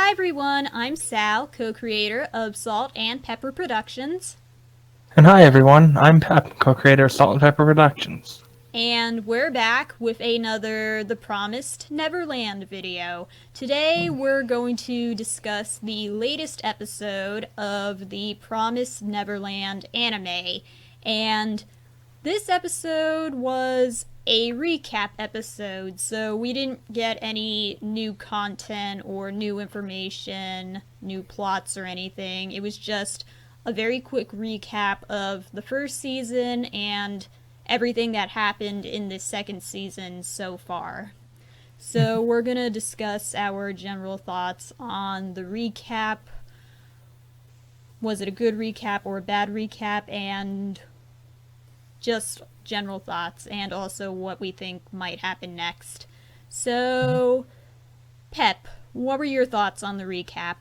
Hi everyone, I'm Sal, co-creator of Salt and Pepper Productions, And hi everyone, I'm Pep, co-creator of Salt and Pepper Productions. and we're back with another The Promised Neverland video. Today we're going to discuss the latest episode of the Promised Neverland anime, and this episode was a recap episode, so we didn't get any new content or new information, new plots or anything. It was just a very quick recap of the first season and everything that happened in the second season so far. So we're going to discuss our general thoughts on the recap. Was it a good recap or a bad recap? And just general thoughts and also what we think might happen next. So, Pep, what were your thoughts on the recap?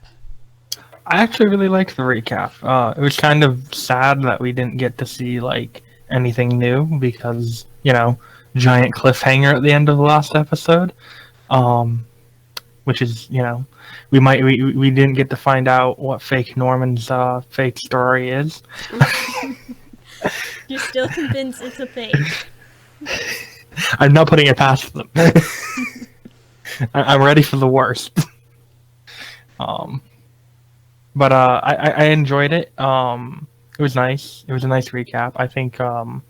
I actually really liked the recap. It was kind of sad that we didn't get to see anything new because giant cliffhanger at the end of the last episode. Um, which is we didn't get to find out what fake Norman's fake story is. You're still convinced it's a fake. I'm not putting it past them. I'm ready for the worst. Um, but I enjoyed it. It was nice. It was a nice recap. I think it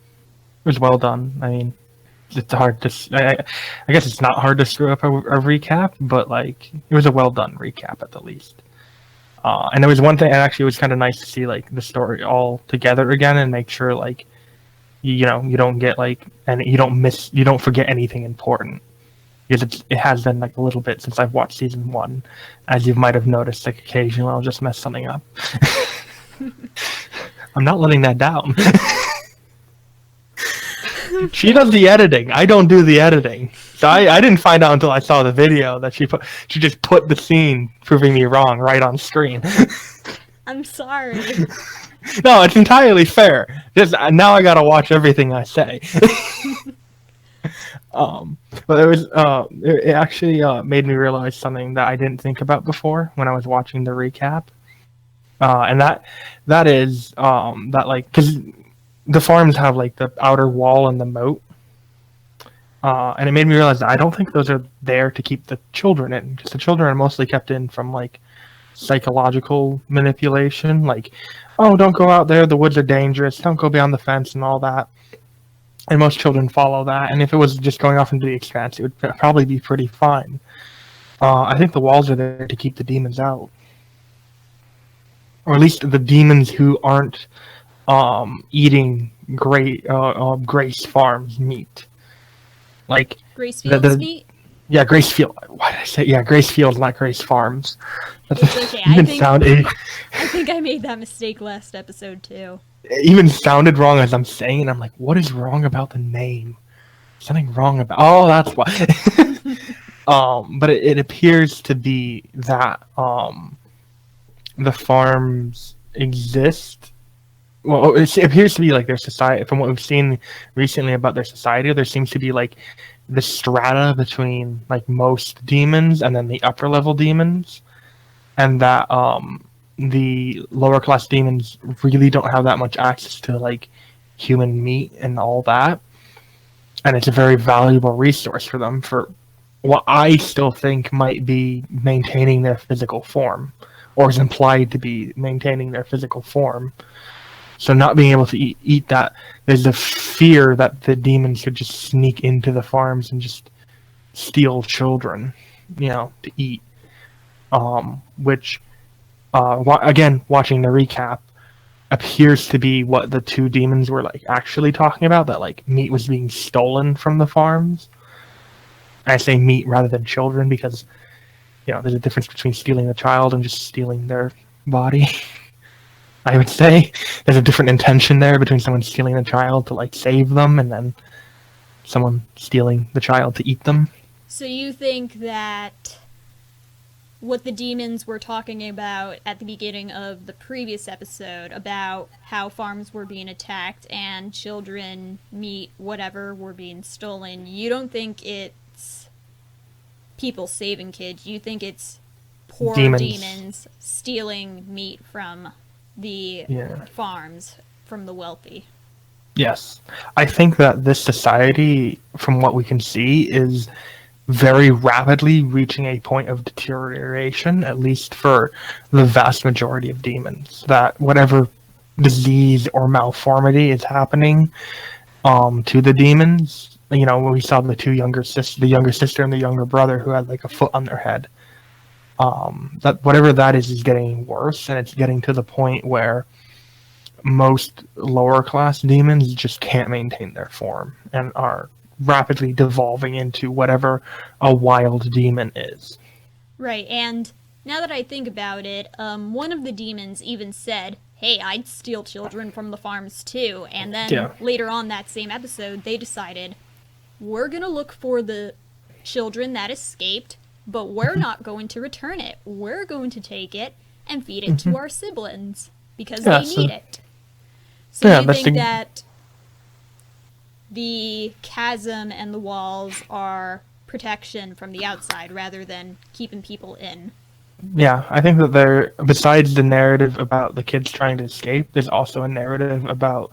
was well done. I mean, it's hard to. I guess it's not hard to screw up a recap, but it was a well done recap at the least. And there was one thing, and actually, it was kind of nice to see the story all together again, and make sure you don't get and you don't forget anything important, because it has been a little bit since I've watched season one, as you might have noticed. Occasionally I'll just mess something up. I'm not letting that down. She does the editing. I don't do the editing. So I didn't find out until I saw the video that she just put the scene proving me wrong right on screen. I'm sorry. No, it's entirely fair. Just now I gotta watch everything I say. But it actually made me realize something that I didn't think about before when I was watching the recap, and that is that because the farms have the outer wall and the moat, and it made me realize that I don't think those are there to keep the children in, because the children are mostly kept in from psychological manipulation, oh, don't go out there, the woods are dangerous, don't go beyond the fence and all that. And most children follow that, and if it was just going off into the expanse, it would probably be pretty fine. I think the walls are there to keep the demons out, or at least the demons who aren't eating Grace Farms meat. Grace The, Fields the meat? yeah, Grace Field. Why did I say Grace Field, not Grace Farms? It's okay. I think I made that mistake last episode too. It even sounded wrong as I'm saying it. I'm like, what is wrong about the name? Something wrong about. Oh, that's why. But it appears to be that the farms exist. Well, it appears to be their society. From what we've seen recently about their society, there seems to be the strata between most demons and then the upper level demons, and that the lower class demons really don't have that much access to human meat and all that, and it's a very valuable resource for them for what I still think might be maintaining their physical form, or is implied to be maintaining their physical form. So not being able to eat that, there's a fear that the demons could just sneak into the farms and just steal children, to eat. Which, again, watching the recap, appears to be what the two demons were actually talking about. That meat was being stolen from the farms. I say meat rather than children because there's a difference between stealing a child and just stealing their body. I would say there's a different intention there between someone stealing a child to save them and then someone stealing the child to eat them. So you think that what the demons were talking about at the beginning of the previous episode about how farms were being attacked and children, meat, whatever were being stolen, you don't think it's people saving kids, you think it's poor demons. demons stealing meat from the Yeah. farms from the wealthy. Yes. I think that this society, from what we can see, is very rapidly reaching a point of deterioration, at least for the vast majority of demons. That whatever disease or malformity is happening to the demons, when we saw the younger sister and the younger brother who had like a foot on their head, that whatever that is getting worse, and it's getting to the point where most lower class demons just can't maintain their form and are rapidly devolving into whatever a wild demon is. Right, and now that I think about it, one of the demons even said, hey, I'd steal children from the farms too. And then Yeah. later on that same episode, they decided, we're going to look for the children that escaped, but we're not going to return it. We're going to take it and feed it to our siblings because Yeah, they so- need it. So Yeah, you that's think the- that the chasm and the walls are protection from the outside rather than keeping people in? Yeah, I think that besides the narrative about the kids trying to escape, there's also a narrative about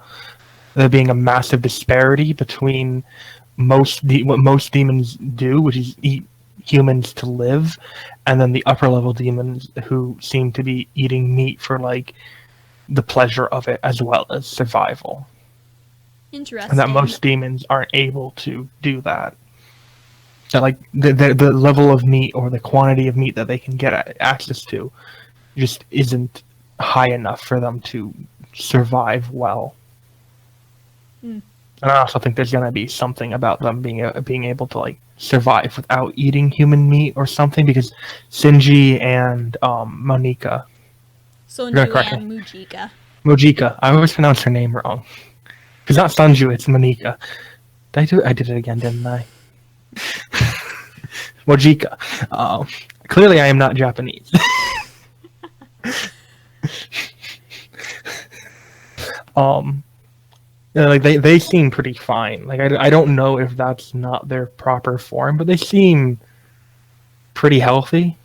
there being a massive disparity between what most demons do, which is eat humans to live, and then the upper level demons who seem to be eating meat for like the pleasure of it as well as survival. Interesting. And that most demons aren't able to do that. That like the level of meat or the quantity of meat that they can get access to just isn't high enough for them to survive well. Hmm. And I also think there's gonna be something about them being able to like survive without eating human meat or something, because Shinji and Monika, Sonju correct and Mujika. Mojika, I always pronounce her name wrong. It's not Sanju, it's Monika. I did it again, didn't I? Mojika. Clearly, I am not Japanese. Like they seem pretty fine. Like I don't know if that's not their proper form, but they seem pretty healthy.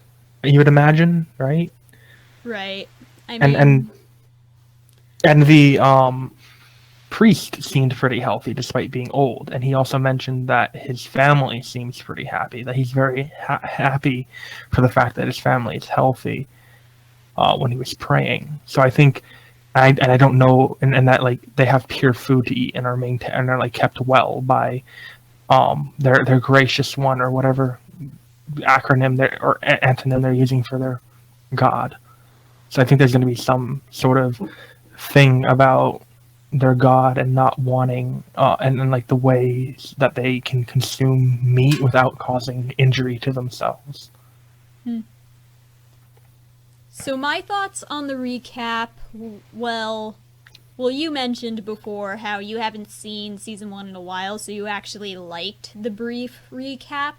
You would imagine, right? Right. I And mean, and the priest seemed pretty healthy despite being old, and he also mentioned that his family seems pretty happy. That he's very happy for the fact that his family is healthy when he was praying. So I think, and I don't know, and that like they have pure food to eat and are maintained and are like kept well by their gracious one or whatever acronym or antonym they're using for their god. So I think there's going to be some sort of thing about their god and not wanting and like the ways that they can consume meat without causing injury to themselves. so my thoughts on the recap, well, you mentioned before how you haven't seen season 1 in a while, so you actually liked the brief recap,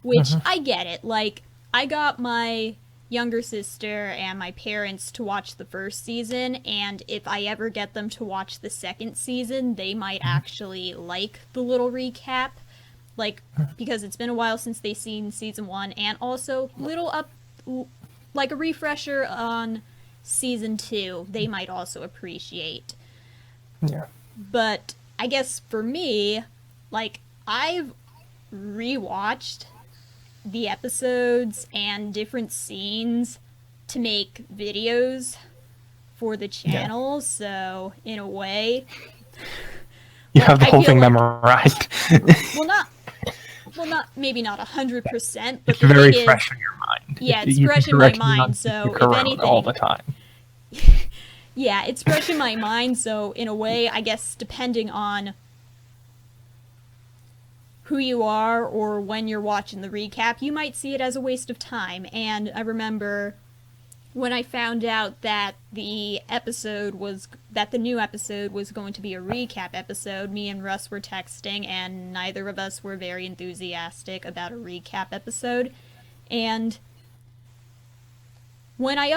which I get it. Like, I got my younger sister and my parents to watch the first season, and if I ever get them to watch the second season, they might actually like the little recap, like, because it's been a while since they've seen season 1, and also like a refresher on season 2 they might also appreciate. Yeah. But I guess for me, like, I've rewatched the episodes and different scenes to make videos for the channel, so in a way, You like, have the I whole feel thing like- memorized. maybe not 100%, but It's the very thing fresh is, in your mind. yeah, it's You fresh can in my correct me on mind, so your if corona anything, all the time. yeah, it's fresh in my mind, so in a way, I guess, depending on who you are or when you're watching the recap, you might see it as a waste of time. And I remember when I found out that the new episode was going to be a recap episode, me and Russ were texting, and neither of us were very enthusiastic about a recap episode. And when I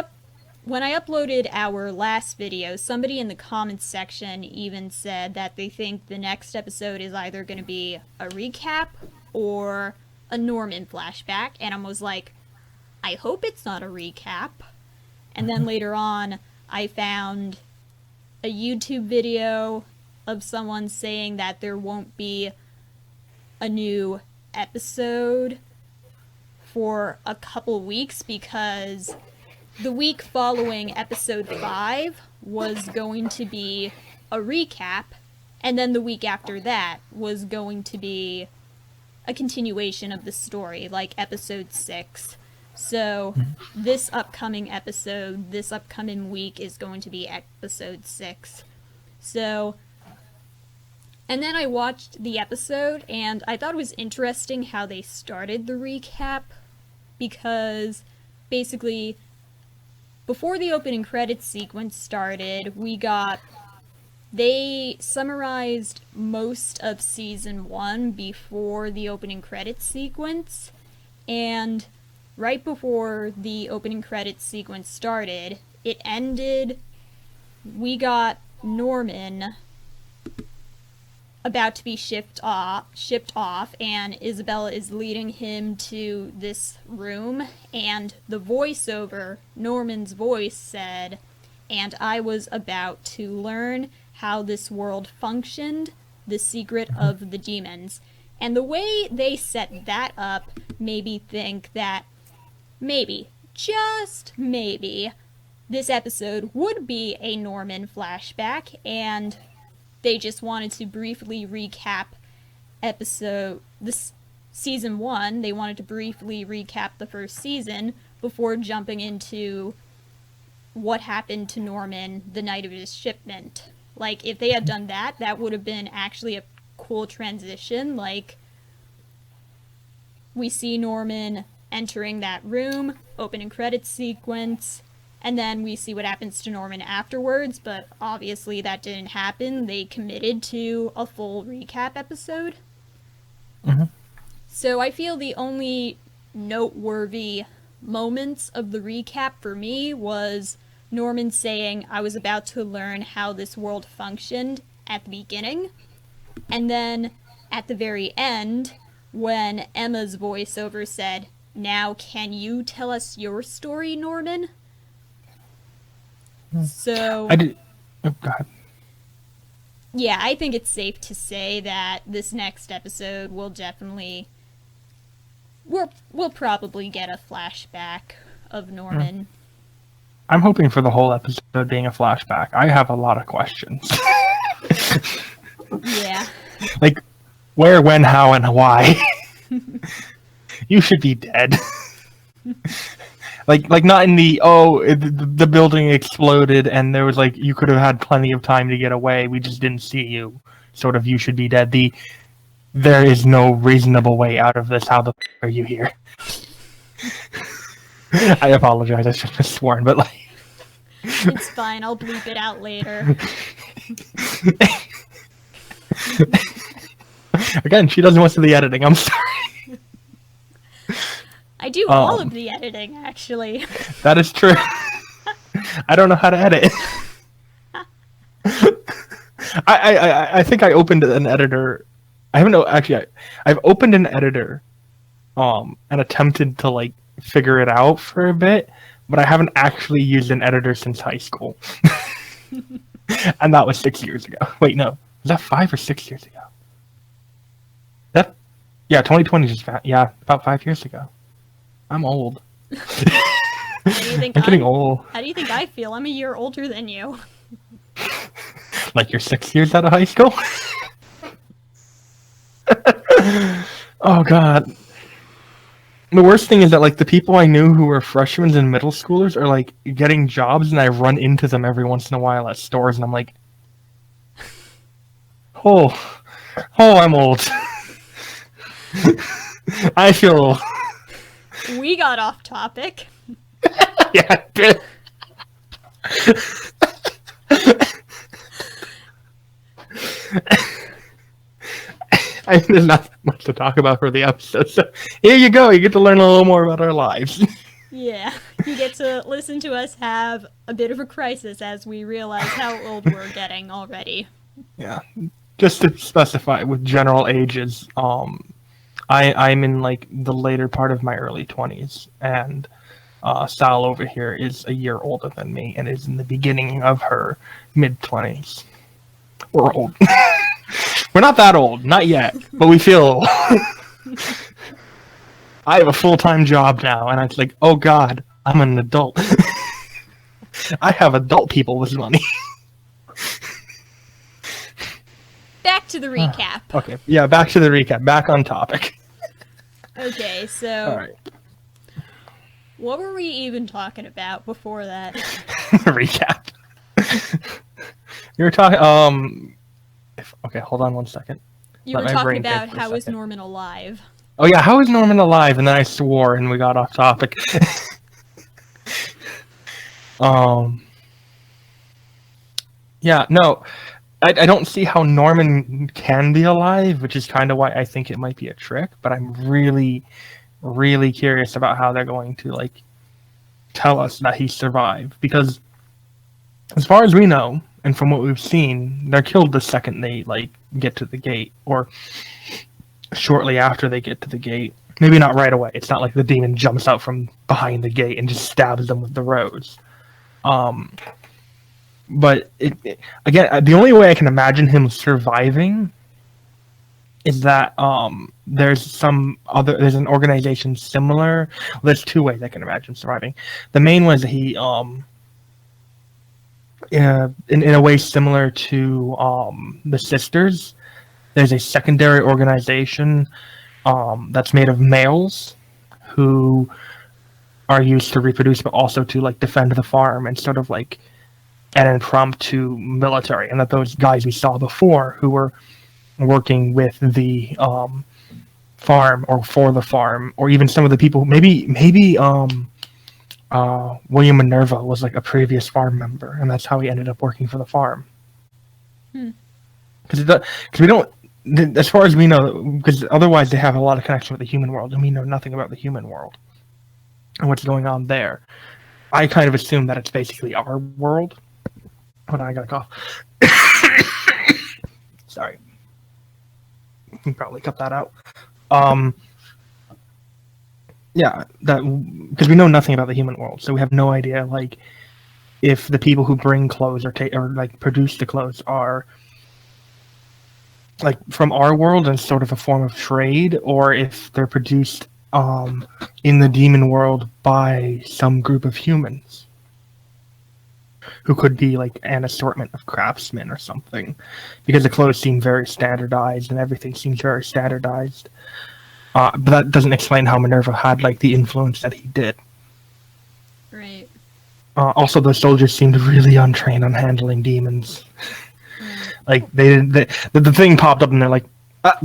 uploaded our last video, somebody in the comments section even said that they think the next episode is either going to be a recap or a Norman flashback, and I was like, I hope it's not a recap. And then later on, I found a YouTube video of someone saying that there won't be a new episode for a couple weeks because the week following episode 5 was going to be a recap, and then the week after that was going to be a continuation of the story, like episode 6. So this upcoming week is going to be episode 6. So, and then I watched the episode, and I thought it was interesting how they started the recap, because basically, before the opening credits sequence started, they summarized most of season 1 before the opening credits sequence, and right before the opening credits sequence started, it ended, we got Norman about to be shipped off, and Isabella is leading him to this room, and the voiceover, Norman's voice, said, "And I was about to learn how this world functioned, the secret of the demons." And the way they set that up made me think that maybe, just maybe, this episode would be a Norman flashback, and they just wanted to briefly recap season 1. They wanted to briefly recap the first season before jumping into what happened to Norman the night of his shipment. Like, if they had done that, that would have been actually a cool transition. Like, we see Norman entering that room, opening credits sequence, and then we see what happens to Norman afterwards, but obviously that didn't happen. They committed to a full recap episode. Mm-hmm. So I feel the only noteworthy moments of the recap for me was Norman saying, "I was about to learn how this world functioned," at the beginning, and then at the very end, when Emma's voiceover said, "Now can you tell us your story, Norman?" So, I did. Oh, go ahead. Yeah, I think it's safe to say that this next episode will definitely... We'll probably get a flashback of Norman. I'm hoping for the whole episode being a flashback. I have a lot of questions. Yeah. Like, where, when, how, and why? You should be dead. Like not in the building exploded and there was like, you could have had plenty of time to get away, we just didn't see you, sort of, you should be dead. There is no reasonable way out of this, how the f*** are you here? I apologize, I shouldn't have sworn, but like... It's fine, I'll bleep it out later. Again, she does most of the editing, I'm sorry. I do all of the editing, actually. That is true. I don't know how to edit. I think I opened an editor. I haven't know actually. I've opened an editor, and attempted to like figure it out for a bit, but I haven't actually used an editor since high school. And that was 6 years ago. Wait, no, was that 5 or 6 years ago? 2020 just about 5 years ago. I'm old. I'm getting old. How do you think I feel? I'm a year older than you. Like you're 6 years out of high school? Oh god. The worst thing is that like the people I knew who were freshmen and middle schoolers are like getting jobs, and I run into them every once in a while at stores, and I'm like, oh, I'm old. I feel old. We got off topic. Yeah. There's not that much to talk about for the episode, so here you go. You get to learn a little more about our lives. Yeah, you get to listen to us have a bit of a crisis as we realize how old we're getting already. Yeah, just to specify with general ages, I'm in like the later part of my early 20s, and Sal over here is a year older than me and is in the beginning of her mid-20s. We're old. We're not that old, not yet, but we feel. I have a full-time job now, and it's like, oh god, I'm an adult. I have adult people with money. Back to the recap. Okay, yeah, back to the recap. Back on topic. Okay, so All right. what were we even talking about before that? Recap. You were talking. Okay, hold on one second. You were talking about how is Norman alive. Oh yeah, how is Norman alive? And then I swore, and we got off topic. Yeah, no, I don't see how Norman can be alive, which is kind of why I think it might be a trick. But I'm really, really curious about how they're going to like tell us that he survived, because as far as we know, and from what we've seen, they're killed the second they like get to the gate, or shortly after they get to the gate. Maybe not right away. It's not like the demon jumps out from behind the gate and just stabs them with the rose. But again, the only way I can imagine him surviving is that there's an organization similar. Well, there's two ways I can imagine surviving. The main one is that he in a way similar to the Sisters. There's a secondary organization that's made of males who are used to reproduce, but also to like defend the farm and sort of like an impromptu military. And that those guys we saw before who were working with the farm or for the farm, or even some of the people, maybe William Minerva was like a previous farm member, and that's how he ended up working for the farm. Because we don't, as far as we know, because otherwise they have a lot of connection with the human world, and we know nothing about the human world and what's going on there. I kind of assume that it's basically our world. Hold on, I got a cough. Sorry. You can probably cut that out. Yeah, that because we know nothing about the human world, so we have no idea like if the people who bring clothes or like produce the clothes are like from our world and sort of a form of trade, or if they're produced in the demon world by some group of humans who could be like an assortment of craftsmen or something, because the clothes seem very standardized and everything seems very standardized. But that doesn't explain how Minerva had like the influence that he did. Right. Also, the soldiers seemed really untrained on handling demons. Like they didn't. The thing popped up and they're like,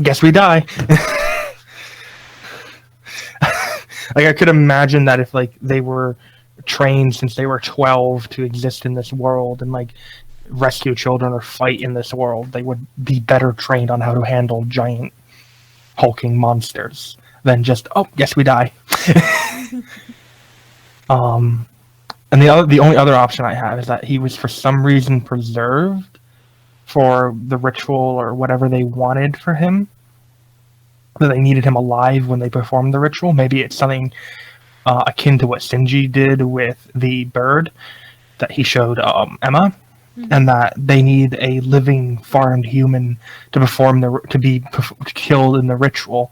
"Guess we die." Like I could imagine that if like they were trained since they were 12 to exist in this world and like rescue children or fight in this world, they would be better trained on how to handle giant hulking monsters than just guess we die. And the only other option I have is that he was for some reason preserved for the ritual or whatever they wanted for him, that they needed him alive when they performed the ritual. Maybe it's something akin to what Shinji did with the bird that he showed Emma, and that they need a living farmed human to perform to be killed in the ritual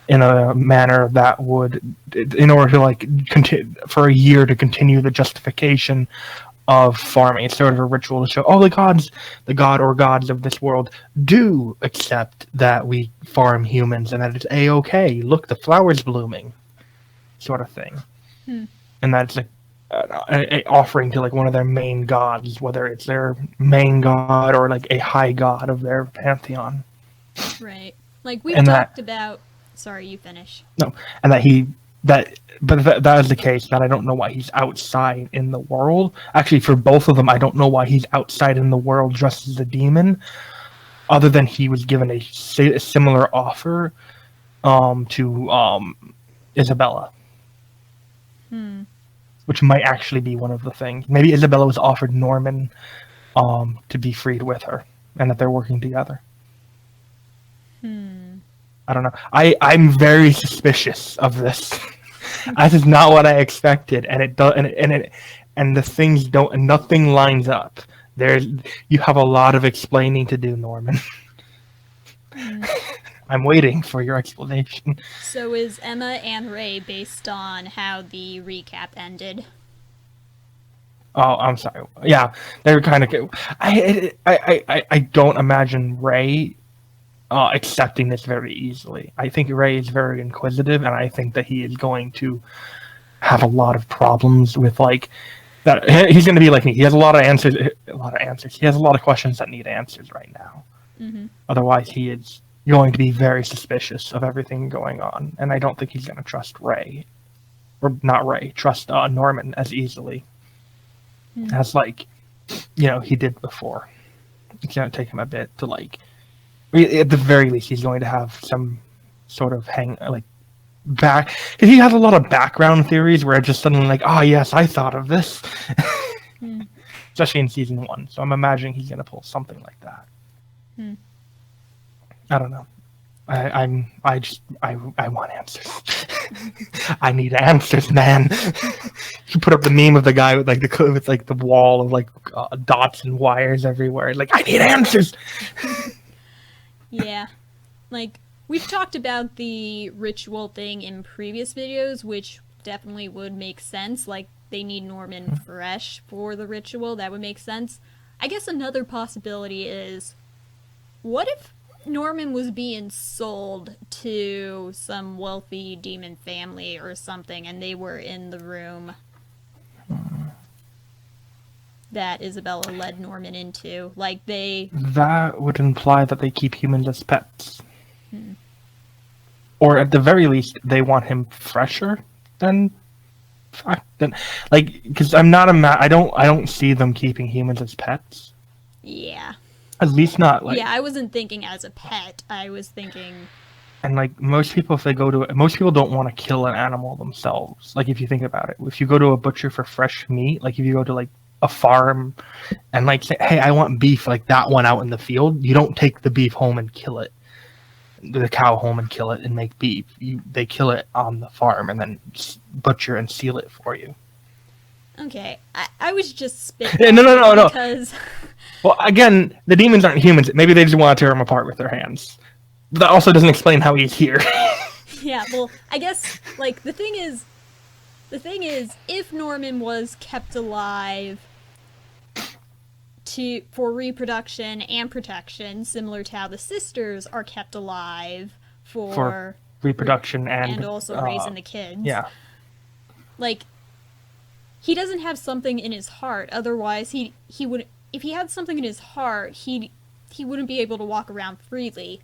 in a manner that would, in order to like for a year to continue the justification of farming. It's sort of a ritual to show, the god or gods of this world do accept that we farm humans and that it's a-okay. Look, the flower's blooming, sort of thing. And that's like a offering to like one of their main gods, whether it's their main god or like a high god of their pantheon. Right. Like we've talked about. Sorry, you finish. No, and that is the case. That I don't know why he's outside in the world. Actually, for both of them, I don't know why he's outside in the world dressed as a demon, other than he was given a similar offer to Isabella. Which might actually be one of the things. Maybe Isabella was offered Norman to be freed with her, and that they're working together. I don't know. I'm very suspicious of this. This is not what I expected, and it does, and the things don't, and nothing lines up. You have a lot of explaining to do, Norman. I'm waiting for your explanation. So is Emma and Ray based on how the recap ended? Oh, I'm sorry. Yeah, they were kind of. I don't imagine Ray accepting this very easily. I think Ray is very inquisitive, and I think that he is going to have a lot of problems with like that. He's going to be like me. He has a lot of answers. He has a lot of questions that need answers right now. Mm-hmm. Otherwise, he is going to be very suspicious of everything going on, and I don't think he's going to trust Ray, or not Ray, trust Norman as easily as like he did before. It's going to take him a bit to like. At the very least, he's going to have some sort of back. Because he has a lot of background theories where it's just suddenly like, oh yes, I thought of this. Especially in season 1. So I'm imagining he's going to pull something like that. I don't know. I want answers. I need answers, man. You put up the meme of the guy with the wall of dots and wires everywhere. Like, I need answers. Yeah. Like, we've talked about the ritual thing in previous videos, which definitely would make sense. Like, they need Norman fresh for the ritual. That would make sense. I guess another possibility is, what if Norman was being sold to some wealthy demon family or something, and they were in the room that Isabella led Norman into? Like, That would imply that they keep humans as pets. Or at the very least, they want him fresher than because I'm not I don't see them keeping humans as pets. Yeah. At least not like. Yeah, I wasn't thinking as a pet. I was thinking. And like most people, most people don't want to kill an animal themselves. Like if you think about it, if you go to a butcher for fresh meat, like if you go to like a farm and like say, hey, I want beef, like that one out in the field, you don't take the beef home and kill it, the cow home and kill it and make beef. They kill it on the farm and then butcher and seal it for you. Okay, I was just spitting. No. Because... Well, again, the demons aren't humans. Maybe they just want to tear him apart with their hands. But that also doesn't explain how he's here. Yeah, well, I guess, like, the thing is, if Norman was kept alive for reproduction and protection, similar to how the sisters are kept alive for reproduction and also raising the kids. Yeah. Like, he doesn't have something in his heart. Otherwise, he would. If he had something in his heart, he wouldn't be able to walk around freely.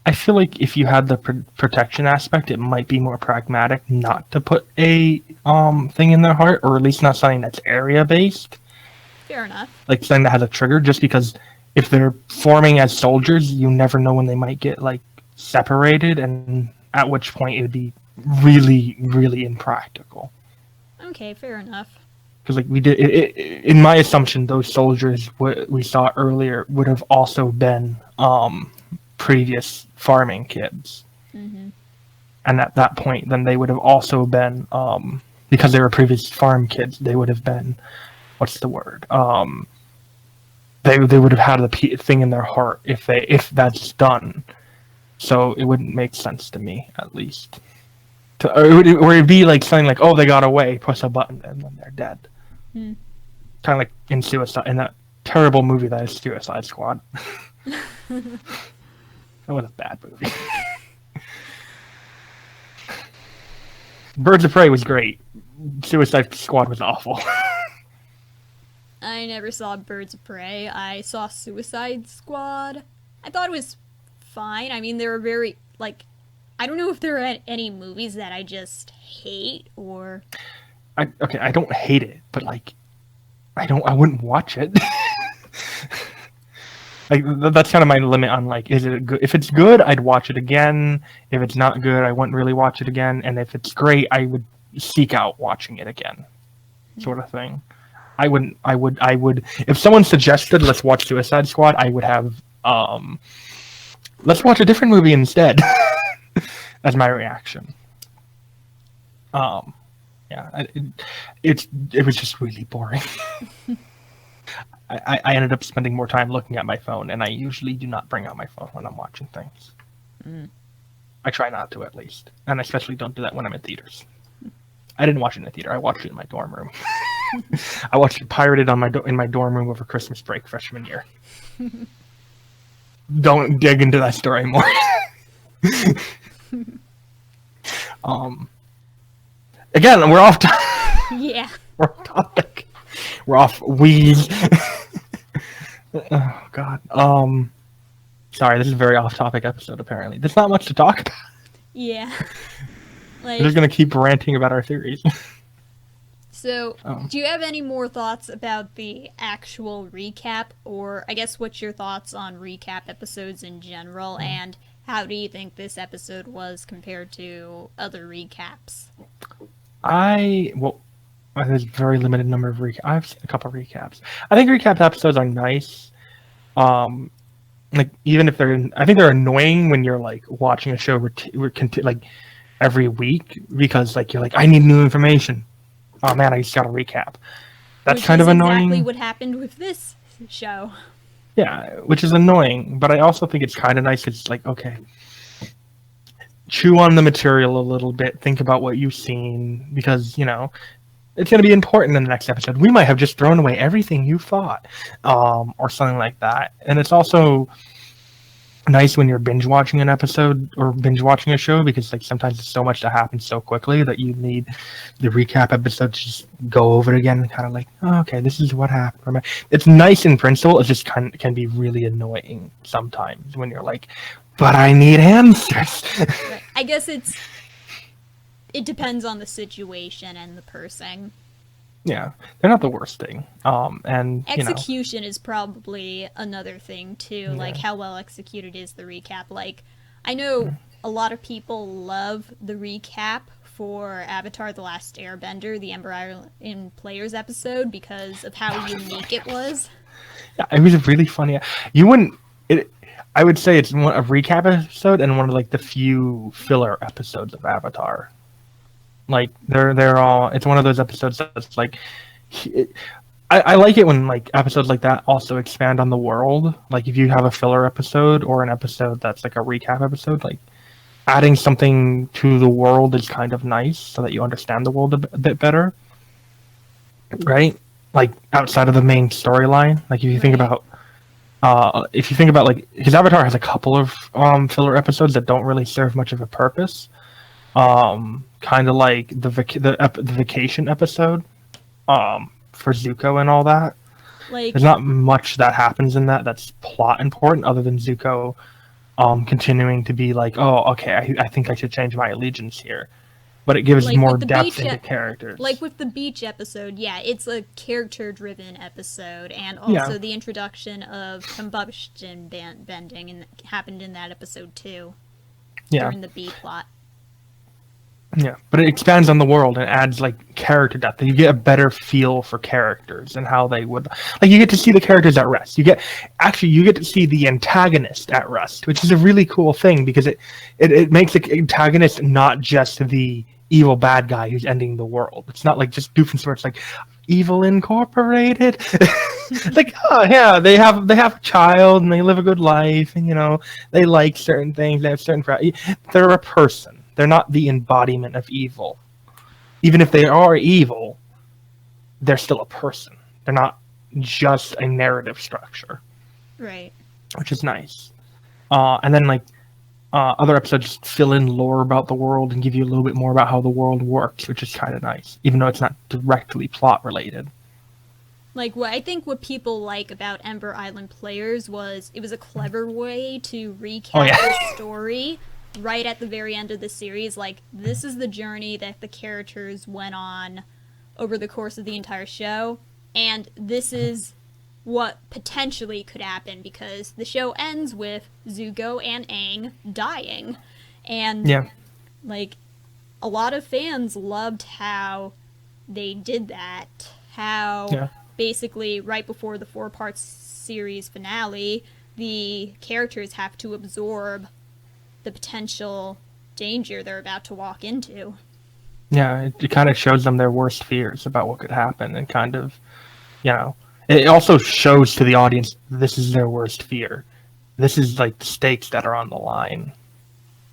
I feel like if you had the protection aspect, it might be more pragmatic not to put a thing in their heart, or at least not something that's area based. Fair enough. Like something that has a trigger, just because if they're forming as soldiers, you never know when they might get like separated, and at which point it would be really, really impractical. Okay, fair enough. Because like we did, in my assumption, those soldiers we saw earlier would have also been previous farming kids, and at that point, then they would have also been because they were previous farm kids. They would have been, what's the word? They would have had the thing in their heart if that's done. So it wouldn't make sense to me, at least. Or it'd be like something like, oh, they got away, push a button, and then they're dead. Kind of like in that terrible movie that is Suicide Squad. That was a bad movie. Birds of Prey was great. Suicide Squad was awful. I never saw Birds of Prey. I saw Suicide Squad. I thought it was fine. I mean, they were very, like... I don't know if there are any movies that I just hate, or... I don't hate it, but, like, I wouldn't watch it. Like, that's kind of my limit on, like, is it good? If it's good, I'd watch it again. If it's not good, I wouldn't really watch it again. And if it's great, I would seek out watching it again, sort of thing. I would, if someone suggested, let's watch Suicide Squad, I would have, let's watch a different movie instead. As my reaction. Um, yeah, it was just really boring. I ended up spending more time looking at my phone, and I usually do not bring out my phone when I'm watching things. I try not to, at least, and I especially don't do that when I'm in theaters. I didn't watch it in a theater. I watched it in my dorm room. I watched it pirated on in my dorm room over Christmas break freshman year. Don't dig into that story more. um, Again, we're off. Yeah. We're off topic. We're off weed. Oh God. Sorry, this is a very off-topic episode. Apparently, there's not much to talk about. Yeah. We're just gonna keep ranting about our theories. So, do you have any more thoughts about the actual recap, or I guess what's your thoughts on recap episodes in general, and how do you think this episode was compared to other recaps? There's a very limited number of recaps. I've seen a couple of recaps. I think recap episodes are nice. Like even if I think they're annoying when you're like watching a show like every week because like you're like, I need new information. Oh man, I just got a recap. That's kind of annoying. Exactly what happened with this show. Yeah, which is annoying, but I also think it's kind of nice. It's like, okay, chew on the material a little bit, think about what you've seen, because it's going to be important in the next episode. We might have just thrown away everything you thought, or something like that. And it's also nice when you're binge watching an episode or binge watching a show, because like sometimes there's so much that happens so quickly that you need the recap episode to just go over it again and kind of like, oh, okay, this is what happened. It's nice in principle. It just can be really annoying sometimes when you're like, but I need answers. Right. I guess it depends on the situation and the person. Yeah, they're not the worst thing. And execution is probably another thing too, like how well executed is the recap. Like, I know a lot of people love the recap for Avatar: The Last Airbender, the Ember Island Players episode, because of how unique it was. Yeah, it was really funny. I would say it's a recap episode and one of like the few filler episodes of Avatar. Like they're all. It's one of those episodes that's like, I like it when like episodes like that also expand on the world. Like if you have a filler episode or an episode that's like a recap episode, like adding something to the world is kind of nice so that you understand the world a bit better, right? Like outside of the main storyline. Like if you think about. Like, his Avatar has a couple of filler episodes that don't really serve much of a purpose. Kind of like the vacation episode, for Zuko and all that. Like, there's not much that happens in that's plot important, other than Zuko, continuing to be like, oh, okay, I think I should change my allegiance here. But it gives more depth into characters. Like with the beach episode, yeah, it's a character-driven episode, and also the introduction of combustion bending and happened in that episode too. During the B plot. Yeah, but it expands on the world and adds like character depth. You get a better feel for characters and how they would, like, you get to see the characters at rest. You get to see the antagonist at rest, which is a really cool thing because it makes the antagonist not just the evil bad guy who's ending the world. It's not like just Doofenshmirtz, like Evil Incorporated. Like, oh yeah, they have a child and they live a good life, and they like certain things. They have certain they're a person. They're not the embodiment of evil. Even if they are evil, they're still a person. They're not just a narrative structure. Right. Which is nice. And then, like, other episodes fill in lore about the world and give you a little bit more about how the world works, which is kind of nice, even though it's not directly plot related. Like, I think what people like about Ember Island Players was it was a clever way to recap the story right at the very end of the series. Like, this is the journey that the characters went on over the course of the entire show, and this is what potentially could happen, because the show ends with Zuko and Aang dying. And, like, a lot of fans loved how they did that. How, basically, right before the 4-part series finale, the characters have to absorb the potential danger they're about to walk into. Yeah, it kind of shows them their worst fears about what could happen, and kind of, you know, it also shows to the audience this is their worst fear. This is like the stakes that are on the line.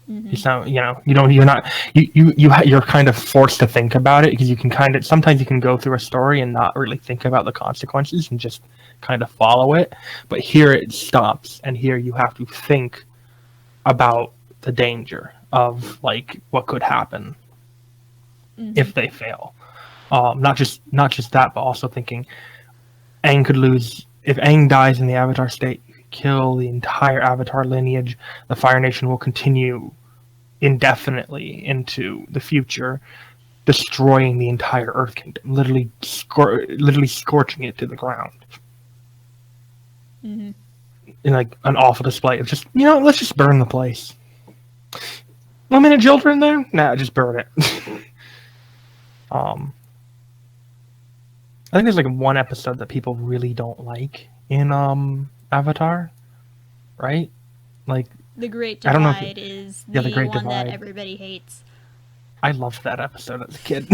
Mm-hmm. So you're not you're kind of forced to think about it, because you can kind of sometimes you can go through a story and not really think about the consequences and just kind of follow it. But here it stops, and here you have to think about the danger of like what could happen if they fail. Not just that, but also thinking Aang could lose if Aang dies in the Avatar state. You could kill the entire Avatar lineage. The Fire Nation will continue indefinitely into the future, destroying the entire Earth Kingdom, literally scorching it to the ground. Mm-hmm. In like an awful display of just let's just burn the place. 1 minute children there? Nah, just burn it. I think there's like one episode that people really don't like in Avatar, right? Like The Great I don't know Divide is the the Great one that Divide. everybody hates. I loved that episode as a kid.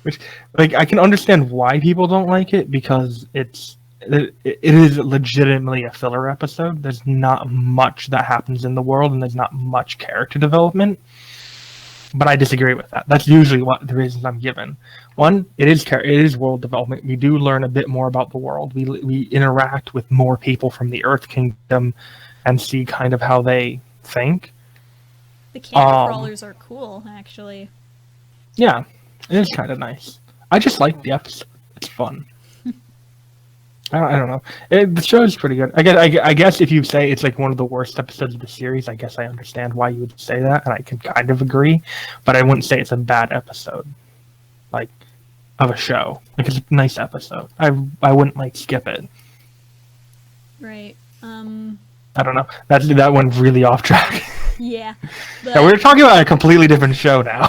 Which, like, I can understand why people don't like it, because it is legitimately a filler episode. There's not much that happens in the world, and there's not much character development. But I disagree with that. That's usually what the reasons I'm given. One, it is world development. We do learn a bit more about the world. We interact with more people from the Earth Kingdom, and see kind of how they think. The camera crawlers are cool, actually. Yeah, it is kind of nice. I just like the episode. It's fun. I don't know. The show is pretty good. I guess if you say it's like one of the worst episodes of the series, I guess I understand why you would say that, and I can kind of agree. But I wouldn't say it's a bad episode, like, of a show. Like, it's a nice episode. I wouldn't like skip it. Right. I don't know. That went really off track. Yeah. Yeah, we're talking about a completely different show now.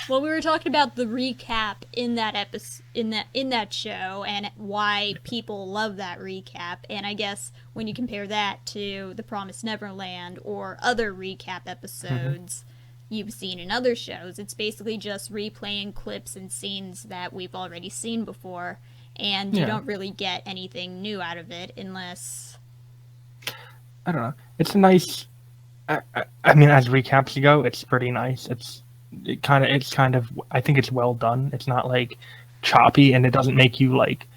Well, we were talking about the recap in that episode, in that show, and why people love that recap. And I guess when you compare that to the Promised Neverland or other recap episodes you've seen in other shows, it's basically just replaying clips and scenes that we've already seen before, and you don't really get anything new out of it unless. I don't know. It's a nice. I mean, as recaps go, it's pretty nice. It's kind of. I think it's well done. It's not like choppy, and it doesn't make you like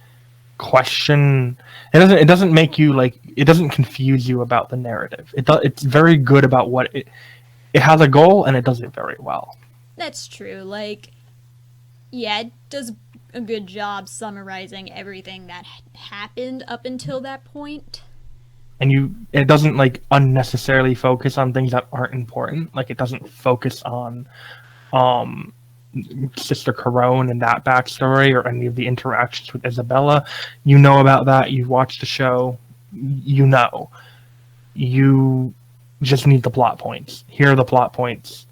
question. It doesn't make you like. It doesn't confuse you about the narrative. It's very good about what it. It has a goal, and it does it very well. That's true. Like, yeah, it does a good job summarizing everything that happened up until that point. And it doesn't like unnecessarily focus on things that aren't important. Like, it doesn't focus on Sister Corone and that backstory, or any of the interactions with Isabella. You know about that. You've watched the show. You know. You just need the plot points. Here are the plot points.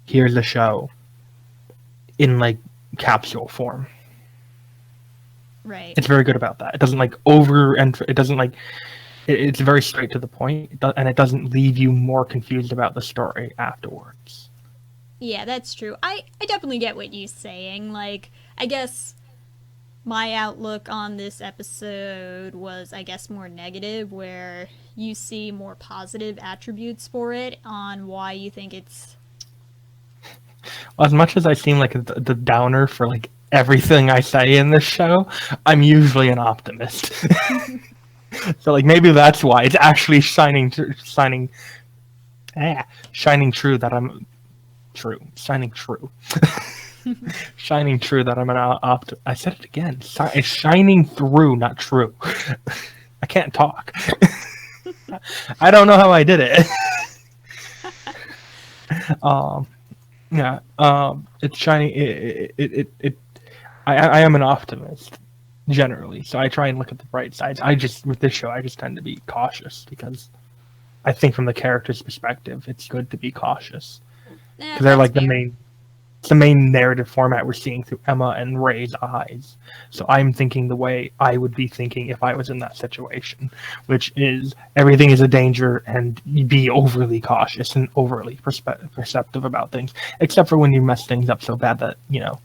Here's the show in like capsule form. Right. It's very good about that. It doesn't like it doesn't like. It's very straight to the point, and it doesn't leave you more confused about the story afterwards. Yeah, that's true. I definitely get what you're saying. Like, I guess my outlook on this episode was, I guess, more negative, where you see more positive attributes for it on why you think it's. Well, as much as I seem like the downer for like everything I say in this show, I'm usually an optimist. So like maybe that's why it's actually shining true that I'm true. Shining true that I'm an I said it again. It's shining through, not true. I can't talk. I don't know how I did it. It's shining. I am an optimist. Generally, so I try and look at the bright sides. With this show, I just tend to be cautious, because I think from the character's perspective, it's good to be cautious, because they're like the main. it's the main narrative format we're seeing through Emma and Ray's eyes. So I'm thinking the way I would be thinking if I was in that situation, which is everything is a danger and be overly cautious and overly perceptive about things, except for when you mess things up so bad that, you know,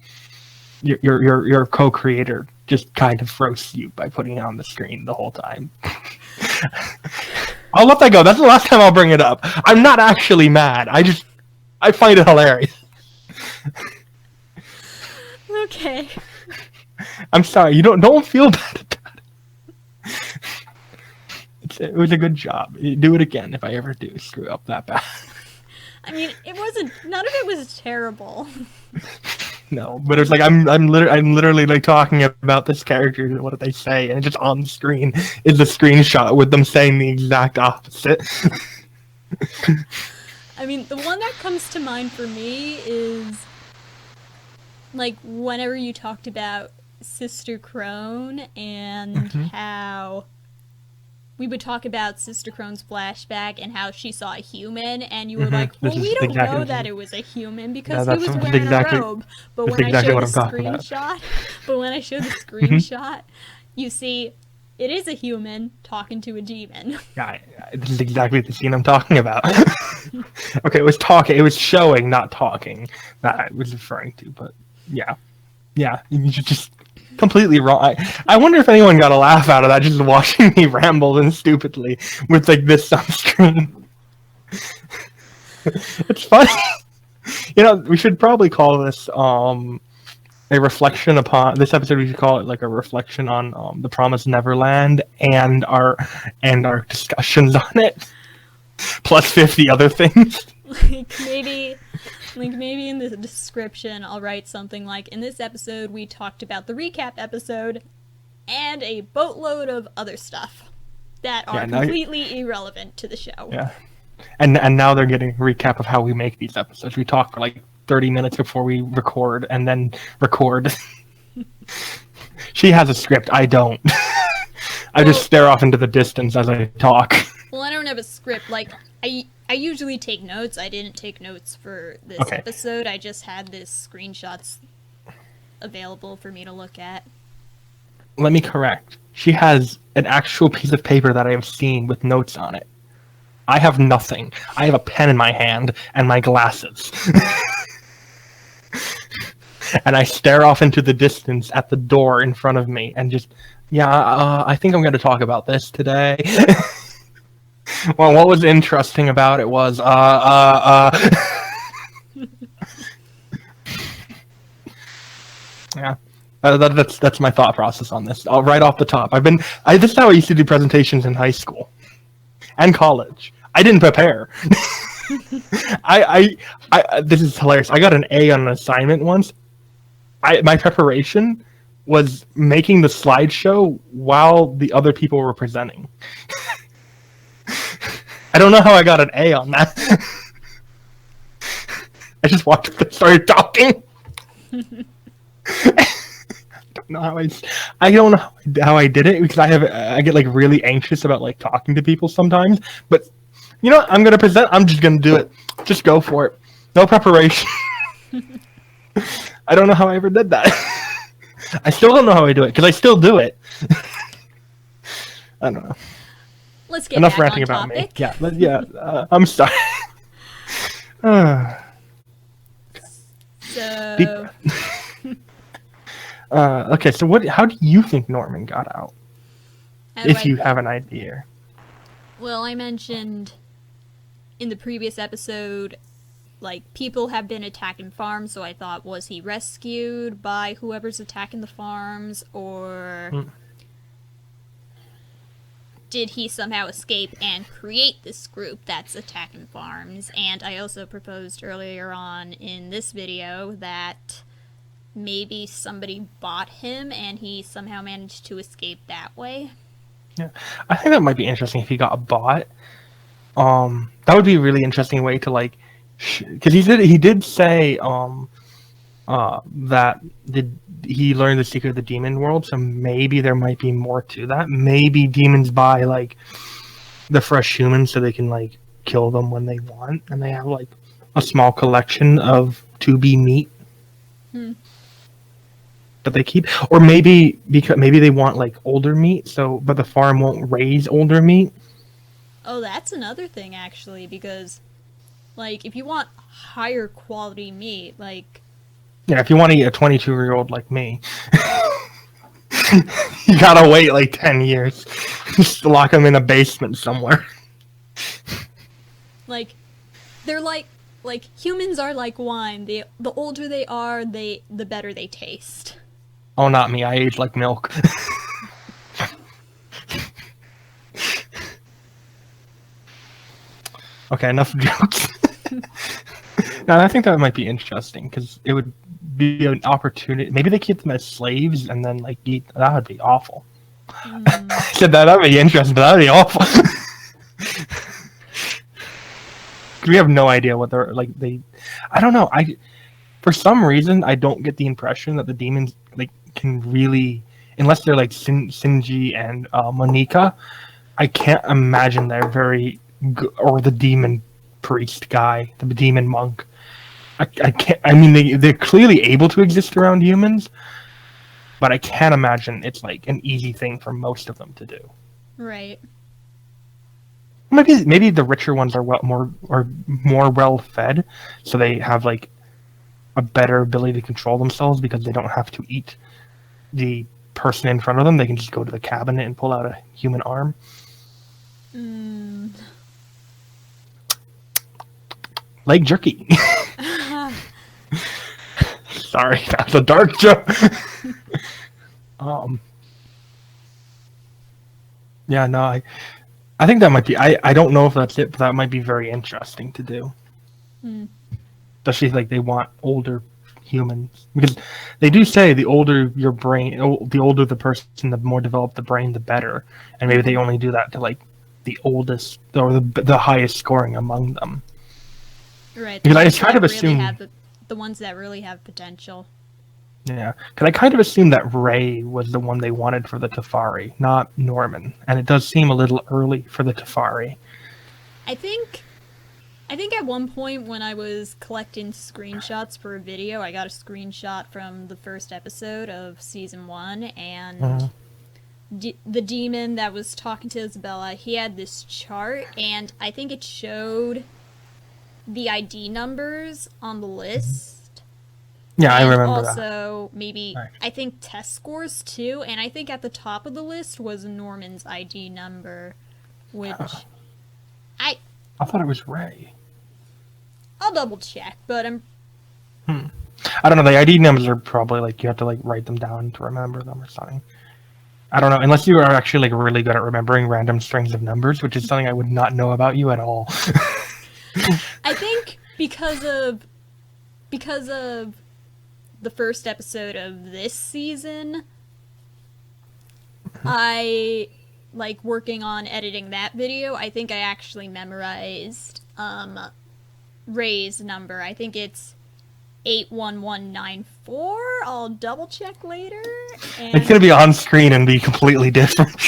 your co-creator just kind of roasts you by putting it on the screen the whole time. I'll let that go. That's the last time I'll bring it up. I'm not actually mad. I find it hilarious. Okay. I'm sorry. You don't feel bad about it. It was a good job. Do it again if I ever do screw up that bad. I mean, none of it was terrible. No, but it's like I'm literally like talking about this character and what did they say, and just on the screen is a screenshot with them saying the exact opposite. I mean, the one that comes to mind for me is like whenever you talked about Sister Crone and how we would talk about Sister Crone's flashback and how she saw a human, and you were like, well, we don't know that it was a human because he was wearing a robe. But when I showed the screenshot, you see it is a human talking to a demon. Yeah, this is exactly the scene I'm talking about. Okay, it was talking. It was showing, not talking, that I was referring to. But yeah, you just completely wrong. I wonder if anyone got a laugh out of that, just watching me ramble and stupidly with like this on screen. It's funny. You know, we should probably call this a reflection upon this episode. We should call it like a reflection on the Promised Neverland and our discussions on it, plus 50 other things. Maybe in the description I'll write something like, in this episode we talked about the recap episode and a boatload of other stuff that are completely irrelevant to the show. Yeah. And now they're getting a recap of how we make these episodes. We talk for like 30 minutes before we record and then record. She has a script, I don't. I just stare off into the distance as I talk. Well, I don't have a script. Like, I usually take notes. I didn't take notes for this episode. I just had this screenshots available for me to look at. Let me correct. She has an actual piece of paper that I have seen with notes on it. I have nothing. I have a pen in my hand and my glasses. And I stare off into the distance at the door in front of me and just, I think I'm going to talk about this today. Well, what was interesting about it was, yeah, that's my thought process on this. Right off the top, this is how I used to do presentations in high school and college. I didn't prepare. This is hilarious. I got an A on an assignment once. My preparation was making the slideshow while the other people were presenting. I don't know how I got an A on that. I just walked up and started talking. I don't know how I did it because I get like really anxious about like talking to people sometimes. But you know what? I'm gonna present. I'm just gonna do it. Just go for it. No preparation. I don't know how I ever did that. I still don't know how I do it because I still do it. I don't know. Let's get enough back ranting on about topic. me. I'm sorry. So. Okay, so how do you think Norman got out? If you have an idea. Well, I mentioned in the previous episode, like, people have been attacking farms, so I thought, was he rescued by whoever's attacking the farms, or did he somehow escape and create this group that's attacking farms? And I also proposed earlier on in this video that maybe somebody bought him and he somehow managed to escape that way. Yeah, I think that might be interesting if he got bought. That would be a really interesting way to like, because he did say that he learned the secret of the demon world, so maybe there might be more to that. Maybe demons buy like the fresh humans so they can like kill them when they want, and they have like a small collection of to be meat But they keep, or maybe because maybe they want like older meat, so but the farm won't raise older meat. Oh, that's another thing actually, because like if you want higher quality meat, like Yeah, if you want to eat a 22-year-old like me, you gotta wait like 10 years. Just lock them in a basement somewhere. like they're like humans are like wine. The older they are, the better they taste. Oh, not me. I age like milk. Okay, enough jokes. Now, I think that might be interesting because it would be an opportunity. Maybe they keep them as slaves and then like eat. That would be awful. I said that would be interesting, but that would be awful. We have no idea what they're like. I don't know. For some reason I don't get the impression that the demons like can really, unless they're like Shinji and Monika. I can't imagine they're very or the demon priest guy, the demon monk. I can't. I mean, they're clearly able to exist around humans, but I can't imagine it's like an easy thing for most of them to do. Right. Maybe the richer ones are more well fed, so they have like a better ability to control themselves because they don't have to eat the person in front of them. They can just go to the cabinet and pull out a human arm. Leg jerky. Sorry, that's a dark joke. Yeah, no, I think that might be. I don't know if that's it, but that might be very interesting to do. Especially like they want older humans because they do say the older your brain, the older the person, the more developed the brain, the better. And maybe they only do that to like the oldest or the highest scoring among them. Right. Because I kind of assume the ones that really have potential. Yeah, because I kind of assumed that Ray was the one they wanted for the Tefari, not Norman, and it does seem a little early for the Tefari. I think at one point when I was collecting screenshots for a video, I got a screenshot from the first episode of season 1, and the demon that was talking to Isabella, he had this chart, and I think it showed the ID numbers on the list. Yeah, I remember also, that. maybe, right. I think test scores too, and I think at the top of the list was Norman's ID number, which I thought it was Ray. I'll double check, but I'm... I don't know, the ID numbers are probably like, you have to like write them down to remember them or something. I don't know, unless you are actually like really good at remembering random strings of numbers, which is something I would not know about you at all. I think because of the first episode of this season, I like working on editing that video. I think I actually memorized Ray's number. I think it's 81194. I'll double check later. And it's gonna be on screen and be completely different.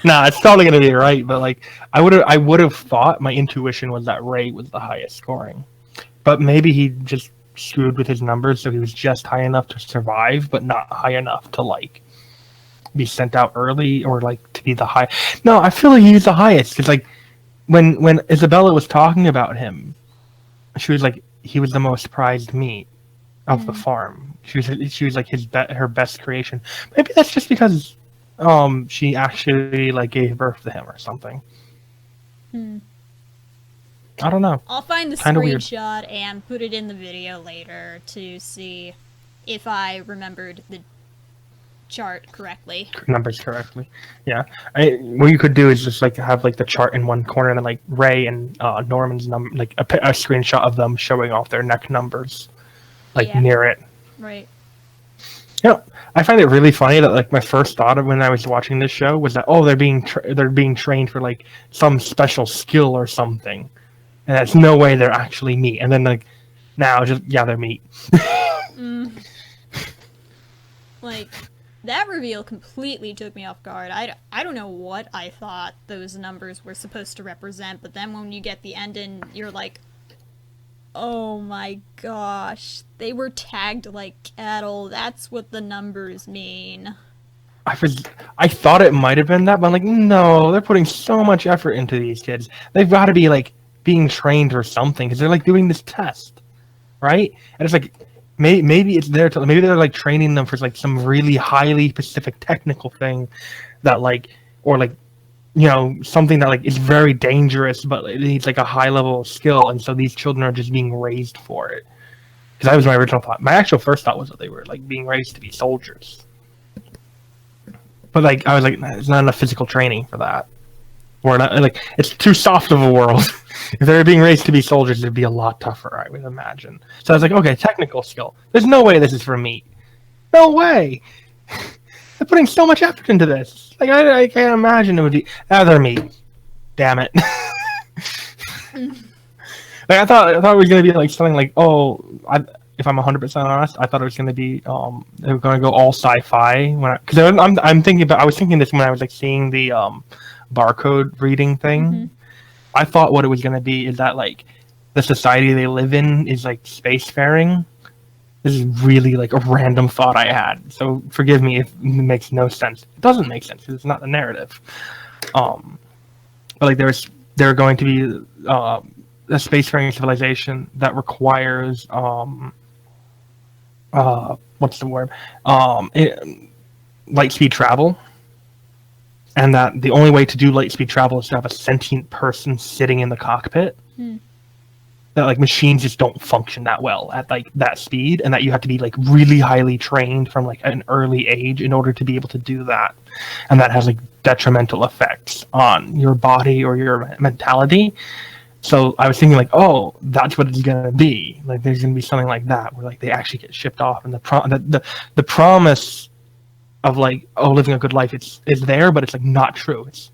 Nah, it's probably gonna be right, but like I would have thought, my intuition was that Ray was the highest scoring, but maybe he just screwed with his numbers, so he was just high enough to survive, but not high enough to like be sent out early or like to be the high. No, I feel like he's the highest because like when Isabella was talking about him, she was like he was the most prized meat of the farm. She was like her best creation. Maybe that's just because she actually like gave birth to him or something. I don't know. I'll find the screenshot and put it in the video later to see if I remembered the chart correctly. Numbers correctly. Yeah. What you could do is just like have like the chart in one corner and then like Ray and Norman's number, like a screenshot of them showing off their neck numbers, like near it. Right. You know, I find it really funny that like my first thought of when I was watching this show was that they're being trained for like some special skill or something. And there's no way they're actually meat. And then, like, now, they're meat. Like, that reveal completely took me off guard. I don't know what I thought those numbers were supposed to represent, but then when you get the end and you're like, Oh my gosh. They were tagged like cattle. That's what the numbers mean. I thought it might have been that, but I'm like, no, they're putting so much effort into these kids. They've got to be like being trained or something because they're like doing this test, right? And it's like maybe it's there to maybe they're like training them for like some really highly specific technical thing that like or like something that like is very dangerous, but it needs like a high level of skill, and so these children are just being raised for it. Because that was my original thought. My actual first thought was that they were like being raised to be soldiers. But like I was like, there's not enough physical training for that. Or not like it's too soft of a world. If they were being raised to be soldiers, it'd be a lot tougher, I would imagine. So I was like, okay, technical skill. There's no way this is for meat. No way. They're putting so much effort into this. Like I can't imagine it would be. They're meat. Damn it. Like I thought it was gonna be like something like if I'm 100% honest, I thought it was going to be they were going to go all sci-fi because I'm thinking about I was thinking this when I was like seeing the barcode reading thing. Mm-hmm. I thought what it was going to be is that like the society they live in is like spacefaring. This is really like a random thought I had, so forgive me if it makes no sense. It doesn't make sense because it's not the narrative. But like there are going to be a spacefaring civilization that requires what's the word? Light speed travel, and that the only way to do light speed travel is to have a sentient person sitting in the cockpit. That like machines just don't function that well at like that speed, and that you have to be like really highly trained from like an early age in order to be able to do that, and that has like detrimental effects on your body or your mentality. So I was thinking like, oh, that's what it's gonna be. Like, there's gonna be something like that where like they actually get shipped off, and the promise of like, oh, living a good life, is there, but it's like not true. It's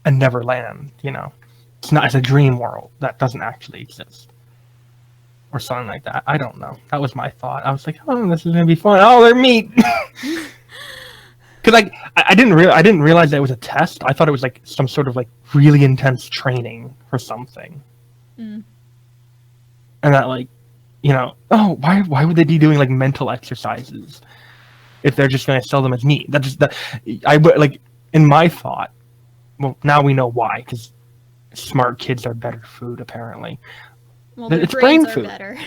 a Neverland, It's not. It's a dream world that doesn't actually exist, or something like that. I don't know. That was my thought. I was like, oh, this is gonna be fun. Oh, they're meat. Because like I didn't realize that it was a test. I thought it was like some sort of like really intense training for something. And that like, oh, why would they be doing like mental exercises if they're just going to sell them as meat? I would like in my thought. Well, now we know why, because smart kids are better food apparently. Well, their it's brains brain are food. better.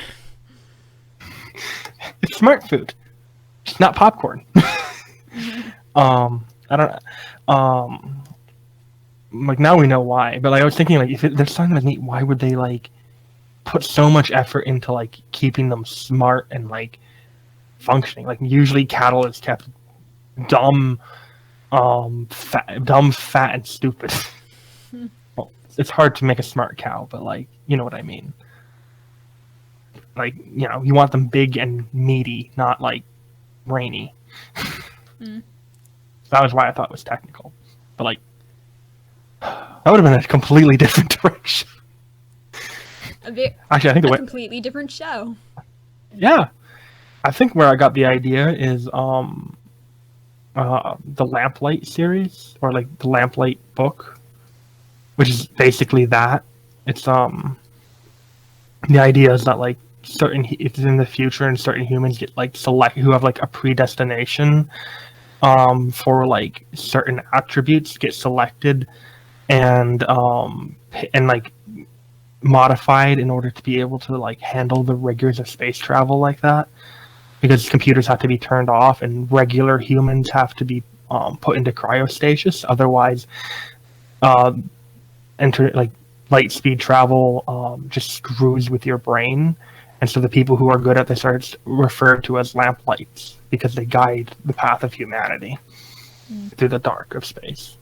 It's smart food. It's not popcorn. I don't like now we know why, but like I was thinking like if there's something that's neat, why would they like put so much effort into like keeping them smart and like functioning? Like usually cattle is kept dumb, fat and stupid. Well, it's hard to make a smart cow, but like you know what I mean. Like you want them big and meaty, not like brainy. That was why I thought it was technical. But like, that would have been a completely different direction. Actually, I think a completely different show. Yeah, I think where I got the idea is the Lamplight series, or like the Lamplight book, which is basically that. It's the idea is that like it's in the future and certain humans get like who have like a predestination for like certain attributes get selected and like modified in order to be able to like handle the rigors of space travel like that, because computers have to be turned off and regular humans have to be put into cryostasis, otherwise light speed travel just screws with your brain. And so the people who are good at this are referred to as lamplights because they guide the path of humanity through the dark of space.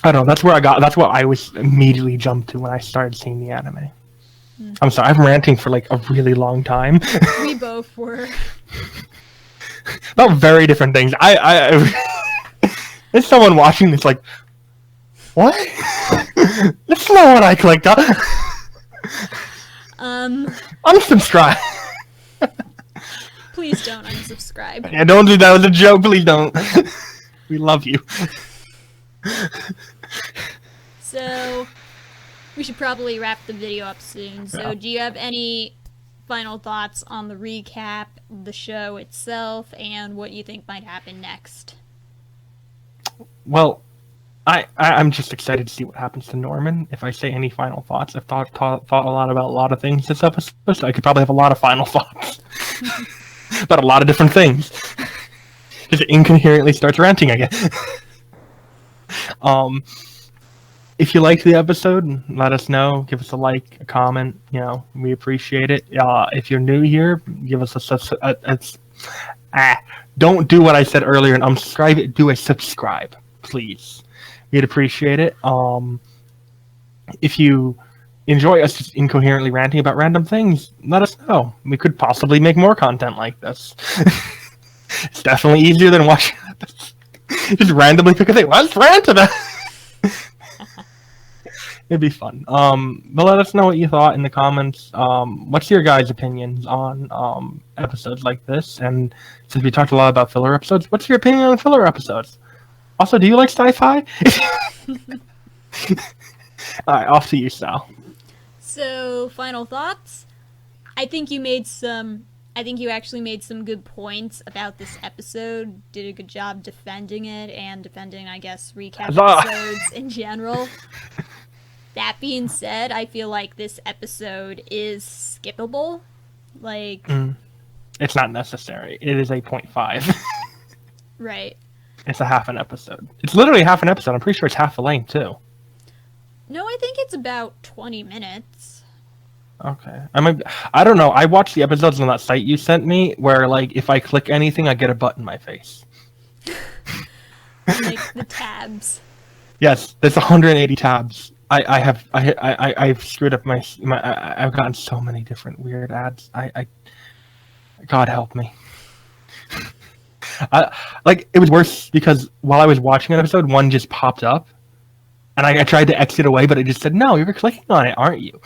I don't know. That's what I was immediately jumped to when I started seeing the anime. I'm sorry, I'm ranting for like a really long time. We both were. About very different things. There's someone watching this like, what? That's not what I clicked on. Unsubscribe. Please don't unsubscribe. Yeah, don't do that. It was a joke. Please don't. We love you. So, we should probably wrap the video up soon. So, Yeah. do you have any final thoughts on the recap, the show itself, and what you think might happen next? Well, I'm just excited to see what happens to Norman. If I say any final thoughts, I've thought a lot about a lot of things this episode, so I could probably have a lot of final thoughts about a lot of different things. Just incoherently starts ranting again. If you liked the episode, let us know. Give us a like, a comment. We appreciate it. If you're new here, give us don't do what I said earlier and unsubscribe. Do a subscribe, please. We'd appreciate it. If you enjoy us just incoherently ranting about random things, let us know. We could possibly make more content like this. It's definitely easier than watching just randomly pick a thing. Let's rant about it. It'd be fun. But let us know what you thought in the comments. What's your guys' opinions on episodes like this? And since we talked a lot about filler episodes, what's your opinion on filler episodes? Also, do you like sci-fi? Alright, off to you, Sal. So, final thoughts? I think you actually made some good points about this episode. Did a good job defending it and defending, I guess, recap episodes in general. That being said, I feel like this episode is skippable. It's not necessary. It is a 0.5. Right. It's a half an episode. It's literally half an episode. I'm pretty sure it's half the length, too. No, I think it's about 20 minutes. Okay. I don't know. I watched the episodes on that site you sent me where, if I click anything, I get a butt in my face. Like the tabs. Yes, there's 180 tabs. I've screwed up I've gotten so many different weird ads. God help me. It was worse because while I was watching an episode, one just popped up, and I tried to exit away, but it just said, "No, you're clicking on it, aren't you?"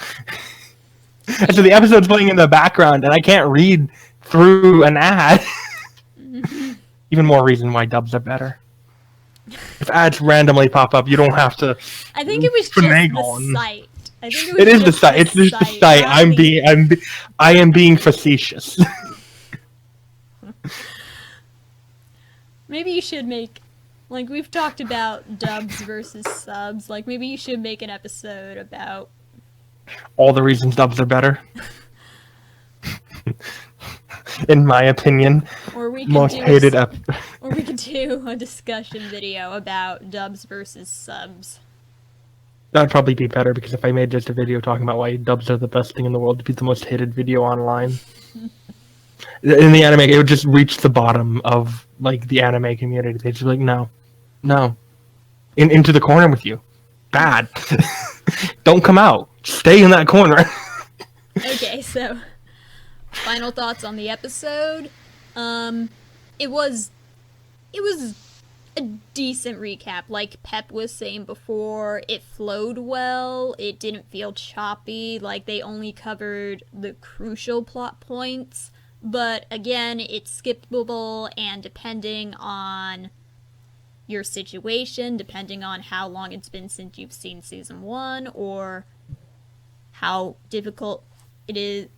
And so the episode's playing in the background, and I can't read through an ad. Even more reason why dubs are better. If ads randomly pop up, you don't have to. I think it was just the site. I think it is the site. It's just the site. I am being facetious. Maybe you should make, we've talked about dubs versus subs. Maybe you should make an episode about all the reasons dubs are better. In my opinion, or we could most hated episode. Or we could do a discussion video about dubs versus subs. That'd probably be better because if I made just a video talking about why dubs are the best thing in the world, it'd be the most hated video online. In the anime, it would just reach the bottom of the anime community. They'd just be like, no, into the corner with you. Bad. Don't come out. Stay in that corner. Okay, so final thoughts on the episode. It was a decent recap. Like Pep was saying before, it flowed well. It didn't feel choppy. They only covered the crucial plot points. But again, it's skippable, and depending on your situation, depending on how long it's been since you've seen season 1, or how difficult it is,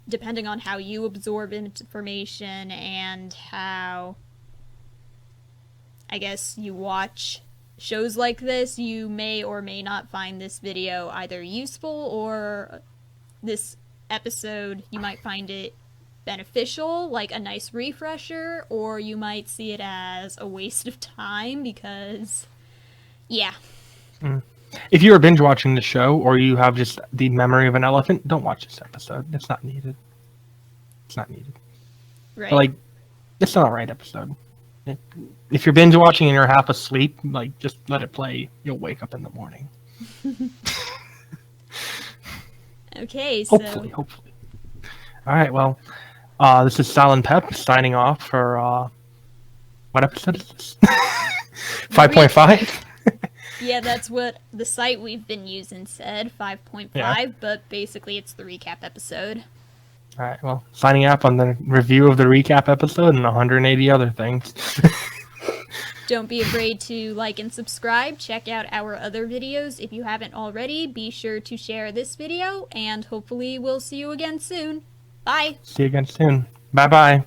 depending on how you absorb information and how, I guess, you watch shows like this, you may or may not find this video either useful, or this episode, you might find it beneficial, like a nice refresher, or you might see it as a waste of time because, yeah. If you are binge watching the show, or you have just the memory of an elephant, don't watch this episode. It's not needed. It's not needed. Right. It's an alright episode. If you're binge watching and you're half asleep, just let it play. You'll wake up in the morning. Okay, so... Hopefully. Alright, well, this is Sal and Pep signing off for, what episode is this? 5.5? Yeah, that's what the site we've been using said, 5.5, yeah. But basically it's the recap episode. Alright, well, signing up on the review of the recap episode and 180 other things. Don't be afraid to like and subscribe. Check out our other videos if you haven't already. Be sure to share this video, and hopefully we'll see you again soon. Bye! See you again soon. Bye bye.